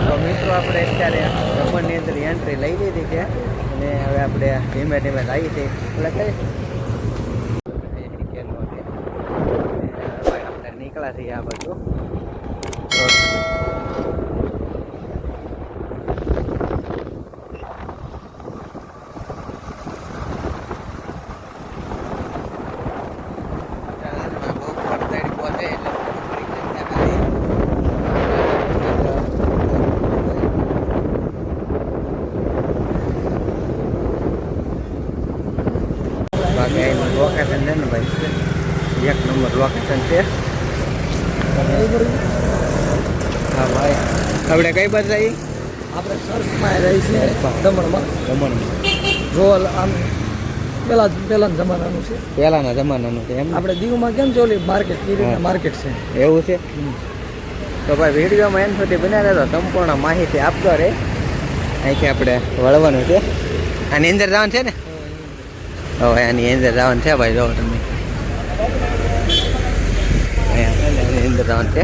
તો મિત્રો આપણે અત્યારે દમણની અંદર એન્ટ્રી લઈ લીધી છે અને હવે આપણે ધીમે ધીમે જઈએ છીએ એટલે કઈ આપણે નીકળ્યા છીએ આ બાજુ. લોકેશન છે ને ભાઈ, એક નંબર લોકેશન છે. હા ભાઈ, આપણે કઈ બાજુ આવી? આપણે સર્ચમાં રહી છીએ દમણમાં. રોલ આમ પહેલાના જમાનાનું છે. પહેલાના જમાનાનું છે એમ. આપણે દીવમાં કેમ ચોલી માર્કેટ છે એવું છે. તો ભાઈ વિડીયોમાં એમ સુધી બનાવ્યા તો સંપૂર્ણ માહિતી આપતો રહે. અહીંથી આપણે વળવાનું છે. આની અંદર જવાનું છે ને? હવે આની અંદર જવાનું છે ભાઈ. જો તમે આની અંદર જવાનું છે.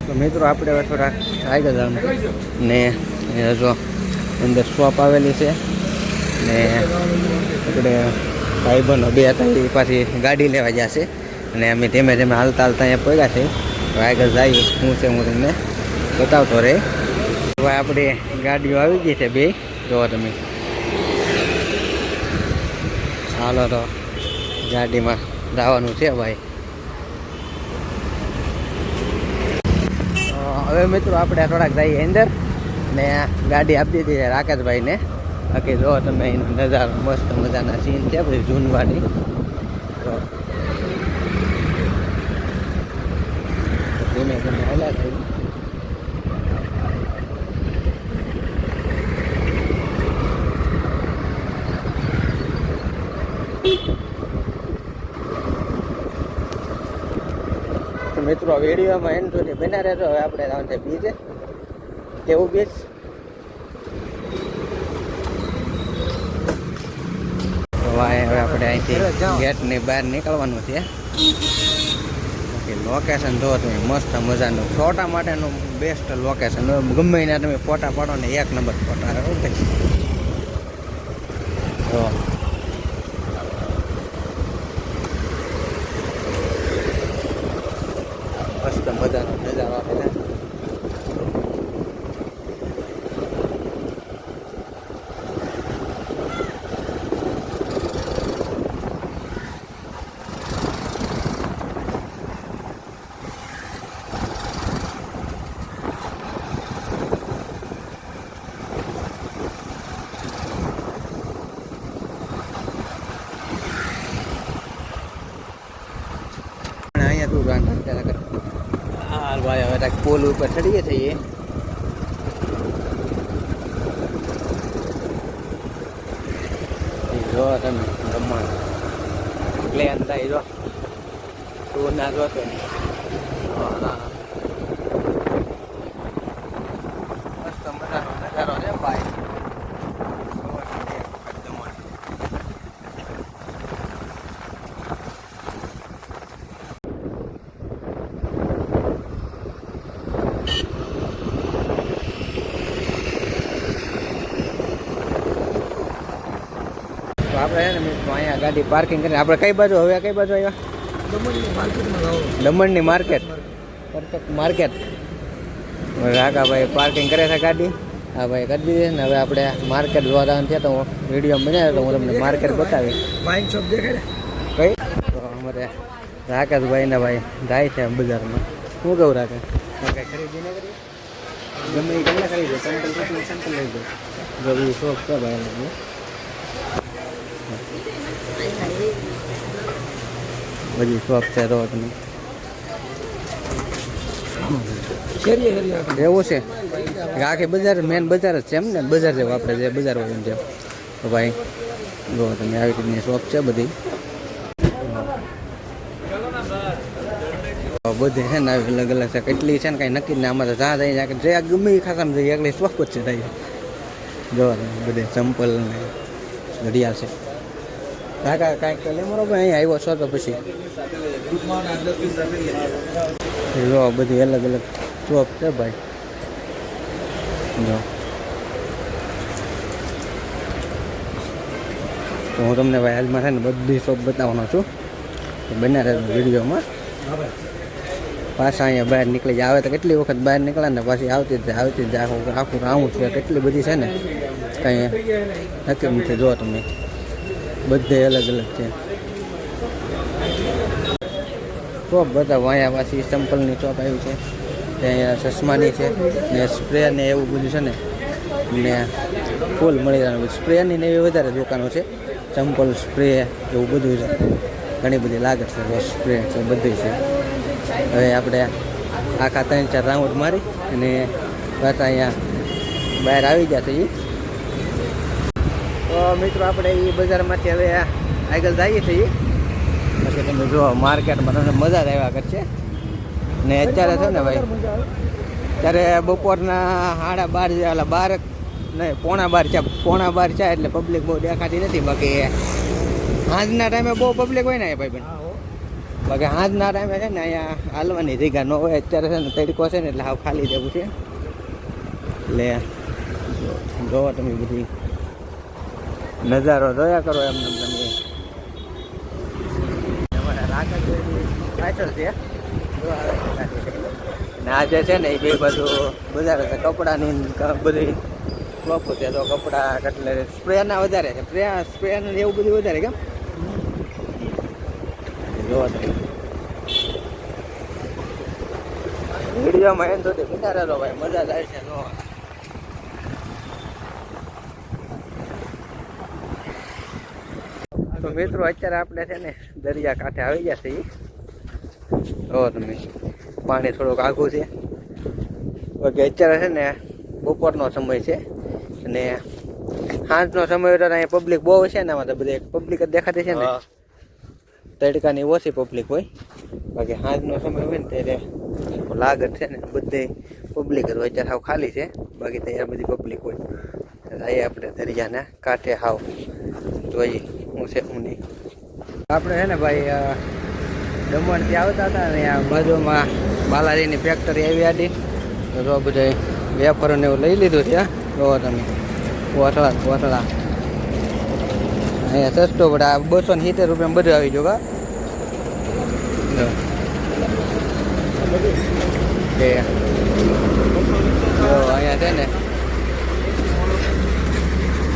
તો મિત્રો આપણે હવે થોડાક આગળ જવાનું ને જો અંદર શોપ આવેલી છે ને આપણે ભાઈબંધો બે હતા એ પાછી ગાડી લેવા જશે અને અમે ધીમે ધીમે હાલતા હાલતા અહીંયા પડ્યા છે. આગળ જઈએ શું છે હું તમને બતાવતો રહે. હવે આપણી ગાડીઓ આવી ગઈ છે બે. જોવો તમે, હાલો તો ગાડીમાં જવાનું છે ભાઈ. હવે મિત્રો આપણે થોડાક જઈએ અંદર ને ગાડી આપી દીધી છે રાકેશભાઈને. બાકી જો તમે એનો નજારો મસ્ત મજાના સીન છે બધી જૂનવાડી. તો ધીમે ધીમે હેલા થઈ. મિત્રો વિડીયોમાં એન્ડ સુધી બના રહેજો. હવે આપણે જવાનું છે બીજે. કેવું બીચ? હવે આપણે અહીંથી ગેટની બહાર નીકળવાનું છે. લોકેશન જો તમે મસ્ત મજાનું ફોટા માટેનું બેસ્ટ લોકેશન. ગમે એના તમે ફોટા પાડો ને એક નંબર ફોટા આવે. તો મસ્ત મજાનો નજારો આપેલા. અહીંયા તું હા ભાઈ, હવે પોલ ઉપર ચડીએ છીએ. જો તમે દમણ પ્લેન થાય જો તું ના જોતો ને. હા, મસ્ત મજાનો નજારો છે ભાઈ. આપણે છે ને મિત્રો અહીંયા ગાડી પાર્કિંગ કરીને આપણે કઈ બાજુ હવે કઈ બાજુ આવ્યા? દમણની market. Perfect market. Rakabhai parking કરે છે ગાડી. હા ભાઈ કરી દીધી ને. હવે આપણે માર્કેટ જોવા જવાનું છે. તો હું વિડીયો બનાવ્યો તો હું તમને માર્કેટ બતાવી. વાઇન શોપ દેખાડે કઈ? તો અમારે રાકેશભાઈ ને ભાઈ જાય છે બજારમાં. શું કહું રાકેશ? કઈ ખરીદી ન કરી? ગમે એ કેટલા ખરીદે? સેમ્પલ લઈ દો. જો એ શોપ છે ભાઈ. બધી શોપ છે તો તમે એવું છે. આખી બજાર મેન બજાર જ છે એમ ને? બજાર જેવું આપણે જે બજાર હોય એમ છે. તો ભાઈ જો તમે આવી રીતની શોપ છે બધી. બધી છે ને આવી અલગ અલગ છે. કેટલી છે ને કાંઈ નક્કી ને. આમાં તો જ્યાં જઈ જે ગમે એ ખાતામાં જઈએ એકલી શોપ જ છે. થાય જોવા બધે ચંપલ ને ઘડિયાળ છે. કાકા કાંઈક તો લે મારો ભાઈ અહીં આવ્યો છો તો પછી જો બધી અલગ અલગ શોપ છે ભાઈ જો તો હું તમને ભાઈ હાલમાં છે ને બધી શોપ બતાવવાનો છું તો બને રહે વિડીયોમાં પાછા અહીંયા બહાર નીકળી જાય આવે તો કેટલી વખત બહાર નીકળે ને પાછી આવતી જ આખું રાઉન્ડ છે કેટલી બધી છે ને કંઈ નક્કી નથી જો તમે બધે અલગ અલગ છે શોપ બતાવો અહીંયા પાછી ચંપલની શોપ આવી છે ત્યાં ચશ્માની છે ને સ્પ્રે ને એવું બધું છે ને ફૂલ મળી જાય સ્પ્રેની ને એવી વધારે દુકાનો છે ચંપલ સ્પ્રે એવું બધું છે ઘણી બધી લાગે છે સ્પ્રે છે બધી છે હવે આપણે આખા 3-4 રાઉન્ડ મારી અને પાછા અહીંયા બહાર આવી ગયા છીએ તો મિત્રો આપણે એ બજારમાંથી હવે આગળ જઈએ છીએ પછી તમે જો માર્કેટમાં તમને મજા જ આવ્યા કરશે ને અત્યારે છે ને ભાઈ ત્યારે બપોરના 12:30 12 નહીં 12:45 છે એટલે પબ્લિક બહુ દેખાતી નથી બાકી સાંજના ટાઈમે બહુ પબ્લિક હોય ને ભાઈ બેન બાકી સાંજના ટાઈમે છે ને અહીંયા હાલવાની જગ્યા ન હોય અત્યારે છે ને તડકો છે ને એટલે હાવ ખાલી જવું છે એટલે જોવો તમે બધી નજારો જોયા કરો એમ તમે અમારા રાકેશ પાછળ છે ને આજે છે ને એ બે બધું બજાર છે કપડાની બધી શોપો છે તો કપડા એટલે સ્પ્રેના વધારે છે સ્પ્રેનું એવું બધું વધારે કેમ જોવા તમે વિડીયોમાં એમ તો વિચારે તો ભાઈ મજા જ આવે છે જોવા તો મિત્રો અત્યારે આપણે છે ને દરિયા કાંઠે આવી ગયા છીએ જો તમે પાણી થોડુંક આઘું છે બાકી અત્યારે છે ને બપોરનો સમય છે અને સાંજનો સમય એટલે અહીંયા પબ્લિક બહુ છે ને આમાં તો બધી પબ્લિક જ દેખાતી છે ને તડકાની ઓછી પબ્લિક હોય બાકી સાંજનો સમય હોય ને ત્યારે લાગત છે ને બધે પબ્લિક જ હોય અત્યારે હાવ ખાલી છે બાકી ત્યાં બધી પબ્લિક હોય અહીં આપણે દરિયાના કાંઠે હાવ જોઈએ હું છે હું નહીં આપણે છે ને ભાઈ દમણથી આવતા હતા ને આ બાજુમાં બાલાજીની ફેક્ટરી આવી હતી તો જો બધા વેપારોને એવું લઈ લીધું છે જોવો તમે કોથળા અહીંયા સસ્તો પડે આ 270 રૂપિયામાં બધું આવી જો અહીંયા છે ને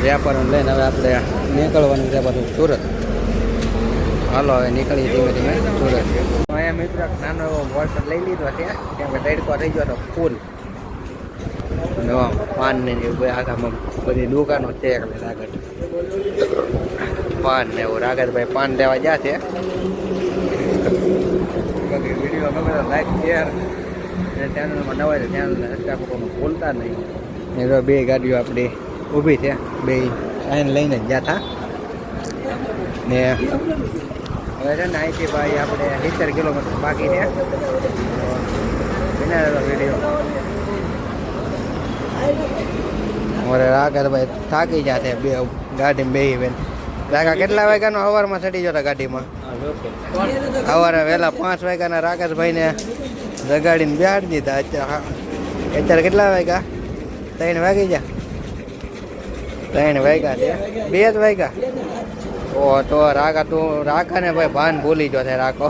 વેપારો લઈને હવે આપણે નીકળવાનું છે બધું સુરત હાલો હવે નીકળીએ ધીમે ધીમે સુરત અહીંયા મિત્રો નાનો એવો વોટર લઈ લીધો છે કેમ કે તડકો થઈ ગયો તો ફૂલ અને પાન ને આખામાં બધી દુકાનો છે એટલે રાગત પાન ને એવું રાગતભાઈ પાન લેવા ગયા છે વિડીયો ગમે તો લાઈક શેર અને ચેનલમાં નવા છે ચેનલને સબસ્ક્રાઈબ કરવાનું ભૂલતા નહીં એ બે ગાડીઓ આપણી ઊભી છે બે સાઈન લઈને જ ગયા હતા ને હવે છે ને અહીંથી ભાઈ આપણે 70 કિલોમીટર બાકી છે વિના વિડીયો મારે રાગતભાઈ થાકી જશે બે ગાડીમાં બે બેન રાગા કેટલા વાગ્યાનો સવારમાં ચડી જતા ગાડીમાં સવારે વહેલા 5 વાગ્યાના રાકેશભાઈને જગાડીને બેહાડી દીધા અત્યારે કેટલા વાગ્યા 3 વાગી ગયા 3 વાગ્યા છે 2 જ વાગ્યા ઓ તો રાગા તું રાખાને ભાઈ ભાન ભૂલી ગયો છે રાખો